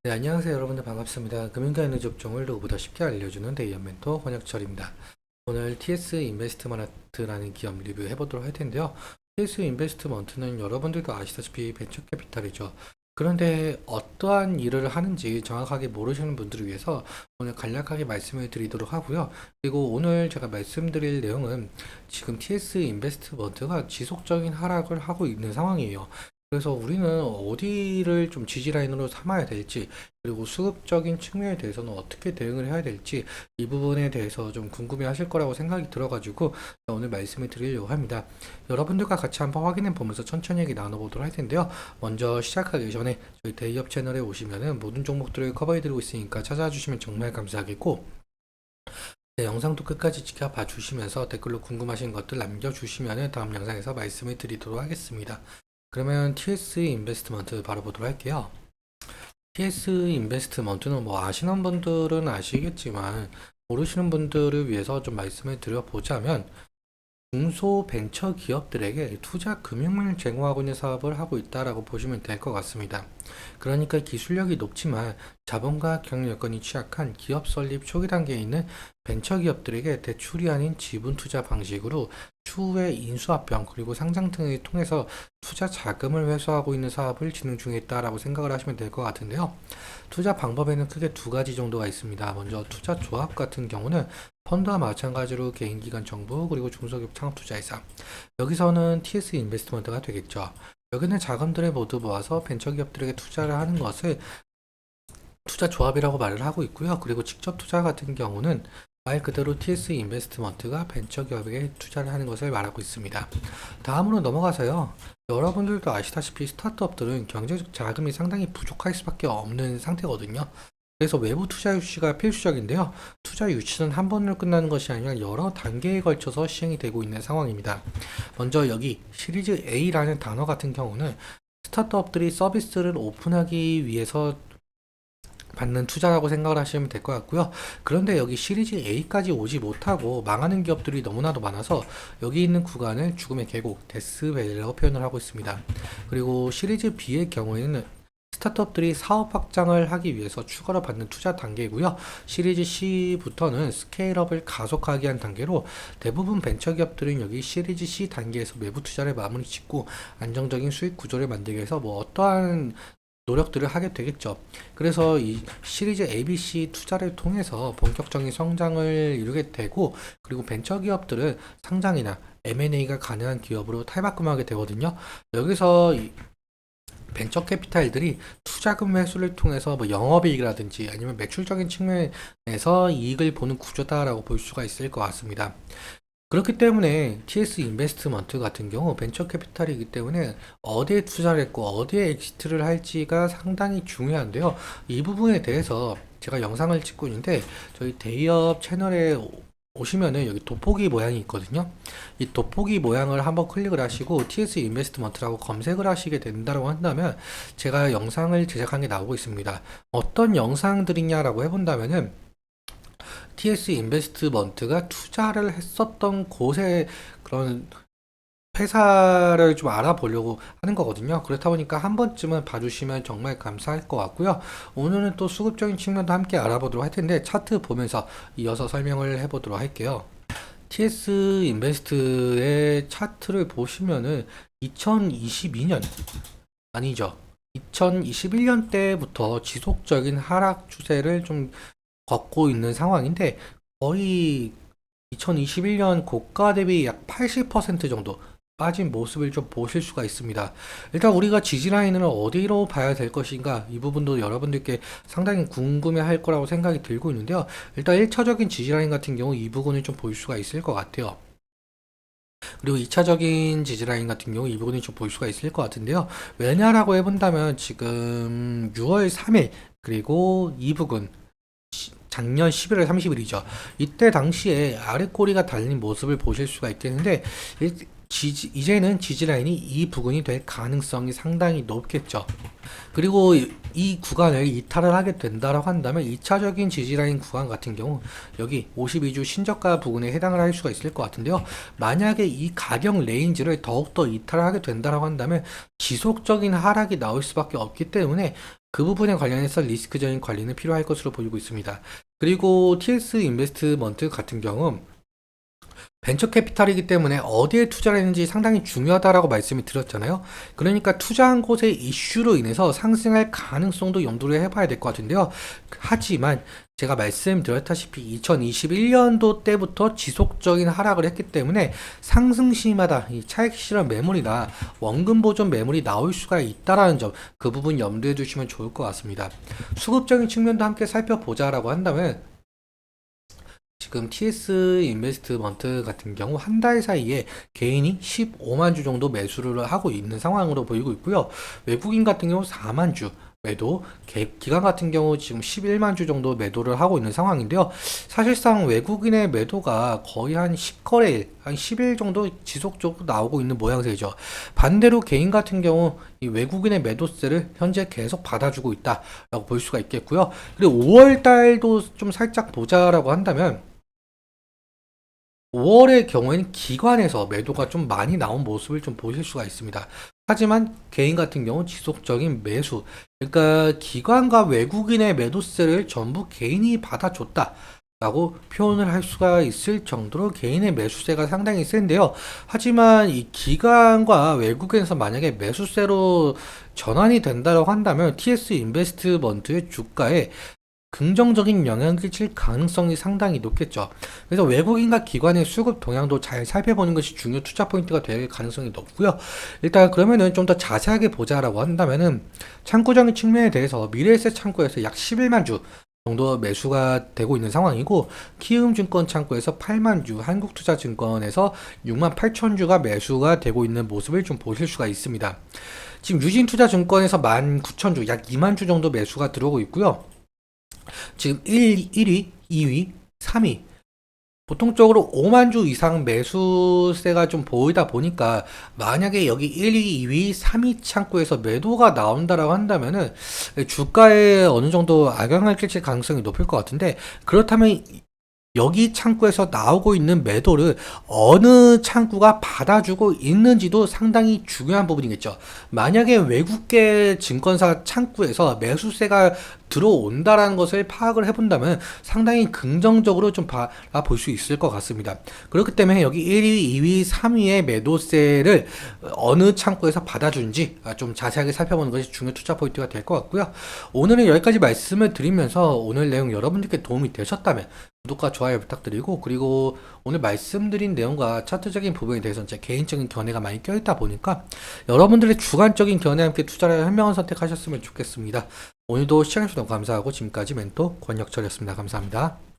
네, 안녕하세요. 여러분들 반갑습니다. 금융가입 접종을 누구보다 쉽게 알려주는 데이언 멘토 권혁철입니다. 오늘 TS 인베스트먼트라는 기업 리뷰해 보도록 할 텐데요. TS 인베스트먼트는 여러분들도 아시다시피 벤처 캐피탈이죠. 그런데 어떠한 일을 하는지 정확하게 모르시는 분들을 위해서 오늘 간략하게 말씀을 드리도록 하고요. 그리고 오늘 제가 말씀드릴 내용은 지금 TS 인베스트먼트가 지속적인 하락을 하고 있는 상황이에요. 그래서 우리는 어디를 좀 지지라인으로 삼아야 될지, 그리고 수급적인 측면에 대해서는 어떻게 대응을 해야 될지, 이 부분에 대해서 좀 궁금해 하실 거라고 생각이 들어가지고 오늘 말씀을 드리려고 합니다. 여러분들과 같이 한번 확인해 보면서 천천히 얘기 나눠보도록 할 텐데요. 먼저 시작하기 전에 저희 대기업 채널에 오시면은 모든 종목들을 커버해 드리고 있으니까 찾아와 주시면 정말 감사하겠고, 네, 영상도 끝까지 지켜봐 주시면서 댓글로 궁금하신 것들 남겨주시면 다음 영상에서 말씀을 드리도록 하겠습니다. 그러면 TS 인베스트먼트 바로 보도록 할게요. TS 인베스트먼트는 뭐 아시는 분들은 아시겠지만 모르시는 분들을 위해서 좀 말씀을 드려보자면 중소벤처 기업들에게 투자 금융을 제공하고 있는 사업을 하고 있다라고 보시면 될 것 같습니다. 그러니까 기술력이 높지만 자본과 경영 여건이 취약한 기업 설립 초기 단계에 있는 벤처 기업들에게 대출이 아닌 지분 투자 방식으로 추후에 인수합병 그리고 상장 등을 통해서 투자 자금을 회수하고 있는 사업을 진행 중에 있다라고 생각을 하시면 될 것 같은데요. 투자 방법에는 크게 두 가지 정도가 있습니다. 먼저 투자 조합 같은 경우는 펀드와 마찬가지로 개인기관 정부 그리고 중소기업 창업투자회사, 여기서는 TS 인베스트먼트가 되겠죠. 여기는 자금들을 모두 모아서 벤처기업들에게 투자를 하는 것을 투자 조합이라고 말을 하고 있고요. 그리고 직접 투자 같은 경우는 말 그대로 TS 인베스트먼트가 벤처기업에게 투자를 하는 것을 말하고 있습니다. 다음으로 넘어가서요. 여러분들도 아시다시피 스타트업들은 경제적 자금이 상당히 부족할 수밖에 없는 상태거든요. 그래서 외부 투자 유치가 필수적인데요. 투자 유치는 한 번으로 끝나는 것이 아니라 여러 단계에 걸쳐서 시행이 되고 있는 상황입니다. 먼저 여기 시리즈 A라는 단어 같은 경우는 스타트업들이 서비스를 오픈하기 위해서 받는 투자라고 생각을 하시면 될 것 같고요. 그런데 여기 시리즈 A까지 오지 못하고 망하는 기업들이 너무나도 많아서 여기 있는 구간을 죽음의 계곡, 데스밸리라고 표현을 하고 있습니다. 그리고 시리즈 B의 경우에는 스타트업들이 사업 확장을 하기 위해서 추가로 받는 투자 단계이고요. 시리즈 C부터는 스케일업을 가속하기 위한 단계로 대부분 벤처기업들은 여기 시리즈 C 단계에서 외부 투자를 마무리 짓고 안정적인 수익 구조를 만들기 위해서 뭐 어떠한 노력들을 하게 되겠죠. 그래서 이 시리즈 ABC 투자를 통해서 본격적인 성장을 이루게 되고, 그리고 벤처기업들은 상장이나 M&A가 가능한 기업으로 탈바꿈하게 되거든요. 여기서 벤처 캐피탈들이 투자금 회수를 통해서 뭐 영업이익이라든지 아니면 매출적인 측면에서 이익을 보는 구조다라고 볼 수가 있을 것 같습니다. 그렇기 때문에 TS 인베스트먼트 같은 경우 벤처 캐피탈이기 때문에 어디에 투자를 했고 어디에 엑시트를 할지가 상당히 중요한데요. 이 부분에 대해서 제가 영상을 찍고 있는데 저희 대기업 채널에 오시면은 여기 돋보기 모양이 있거든요. 이 돋보기 모양을 한번 클릭을 하시고 TS 인베스트먼트라고 검색을 하시게 된다고 한다면 제가 영상을 제작한 게 나오고 있습니다. 어떤 영상들이냐라고 해본다면은 TS 인베스트먼트가 투자를 했었던 곳에 그런 회사를 좀 알아보려고 하는 거거든요. 그렇다 보니까 한 번쯤은 봐주시면 정말 감사할 것 같고요. 오늘은 또 수급적인 측면도 함께 알아보도록 할 텐데 차트 보면서 이어서 설명을 해보도록 할게요. TS 인베스트의 차트를 보시면은 2022년 아니죠. 2021년 때부터 지속적인 하락 추세를 좀 걷고 있는 상황인데 거의 2021년 고가 대비 약 80% 정도 빠진 모습을 좀 보실 수가 있습니다. 일단 우리가 지지라인을 어디로 봐야 될 것인가, 이 부분도 여러분들께 상당히 궁금해 할 거라고 생각이 들고 있는데요. 일단 1차적인 지지라인 같은 경우 이 부분을 좀 볼 수가 있을 것 같아요. 그리고 2차적인 지지라인 같은 경우 이 부분이 좀 볼 수가 있을 것 같은데요. 왜냐라고 해본다면 지금 6월 3일 그리고 이 부분 작년 11월 30일이죠. 이때 당시에 아래 꼬리가 달린 모습을 보실 수가 있겠는데 이제는 지지라인이 이 부근이 될 가능성이 상당히 높겠죠. 그리고 이 구간을 이탈을 하게 된다라고 한다면 2차적인 지지라인 구간 같은 경우 여기 52주 신저가 부근에 해당을 할 수가 있을 것 같은데요. 만약에 이 가격 레인지를 더욱더 이탈을 하게 된다라고 한다면 지속적인 하락이 나올 수밖에 없기 때문에 그 부분에 관련해서 리스크적인 관리는 필요할 것으로 보이고 있습니다. 그리고 TS 인베스트먼트 같은 경우 벤처 캐피탈이기 때문에 어디에 투자를 했는지 상당히 중요하다라고 말씀을 드렸잖아요. 그러니까 투자한 곳의 이슈로 인해서 상승할 가능성도 염두를 해봐야 될 것 같은데요. 하지만 제가 말씀드렸다시피 2021년도 때부터 지속적인 하락을 했기 때문에 상승 시마다 이 차익 실현 매물이나 원금 보존 매물이 나올 수가 있다라는 점, 그 부분 염두해 두시면 좋을 것 같습니다. 수급적인 측면도 함께 살펴보자라고 한다면 지금 TS 인베스트먼트 같은 경우 한 달 사이에 개인이 15만 주 정도 매수를 하고 있는 상황으로 보이고 있고요. 외국인 같은 경우 4만 주 매도, 기관 같은 경우 지금 11만 주 정도 매도를 하고 있는 상황인데요. 사실상 외국인의 매도가 거의 한 10거래일, 한 10일 정도 지속적으로 나오고 있는 모양새죠. 반대로 개인 같은 경우 이 외국인의 매도세를 현재 계속 받아주고 있다라고 볼 수가 있겠고요. 그리고 5월 달도 좀 살짝 보자라고 한다면 5월의 경우에는 기관에서 매도가 좀 많이 나온 모습을 좀 보실 수가 있습니다. 하지만 개인 같은 경우 지속적인 매수, 그러니까 기관과 외국인의 매도세를 전부 개인이 받아줬다 라고 표현을 할 수가 있을 정도로 개인의 매수세가 상당히 센데요. 하지만 이 기관과 외국인에서 만약에 매수세로 전환이 된다고 한다면 TS 인베스트먼트의 주가에 긍정적인 영향을 끼칠 가능성이 상당히 높겠죠. 그래서 외국인과 기관의 수급 동향도 잘 살펴보는 것이 중요 투자 포인트가 될 가능성이 높고요. 일단 그러면은 좀 더 자세하게 보자라고 한다면은 창구적인 측면에 대해서 미래에셋 창구에서 약 11만 주 정도 매수가 되고 있는 상황이고, 키움증권 창구에서 8만 주, 한국투자증권에서 6만 8천 주가 매수가 되고 있는 모습을 좀 보실 수가 있습니다. 지금 유진투자증권에서 1만 9천 주, 약 2만 주 정도 매수가 들어오고 있고요. 지금 1위, 2위, 3위 보통적으로 5만 주 이상 매수세가 좀 보이다 보니까 만약에 여기 1위, 2위, 3위 창구에서 매도가 나온다라고 한다면은 주가에 어느 정도 악영향을 끼칠 가능성이 높을 것 같은데, 그렇다면 여기 창구에서 나오고 있는 매도를 어느 창구가 받아주고 있는지도 상당히 중요한 부분이겠죠. 만약에 외국계 증권사 창구에서 매수세가 들어온다라는 것을 파악을 해본다면 상당히 긍정적으로 좀 바라볼 수 있을 것 같습니다. 그렇기 때문에 여기 1위, 2위, 3위의 매도세를 어느 창구에서 받아주는지 좀 자세하게 살펴보는 것이 중요 투자 포인트가 될 것 같고요. 오늘은 여기까지 말씀을 드리면서 오늘 내용 여러분들께 도움이 되셨다면 구독과 좋아요 부탁드리고, 그리고 오늘 말씀드린 내용과 차트적인 부분에 대해서는 제 개인적인 견해가 많이 껴있다 보니까 여러분들의 주관적인 견해와 함께 투자를 현명한 선택하셨으면 좋겠습니다. 오늘도 시청해주셔서 감사하고 지금까지 멘토 권혁철이었습니다. 감사합니다.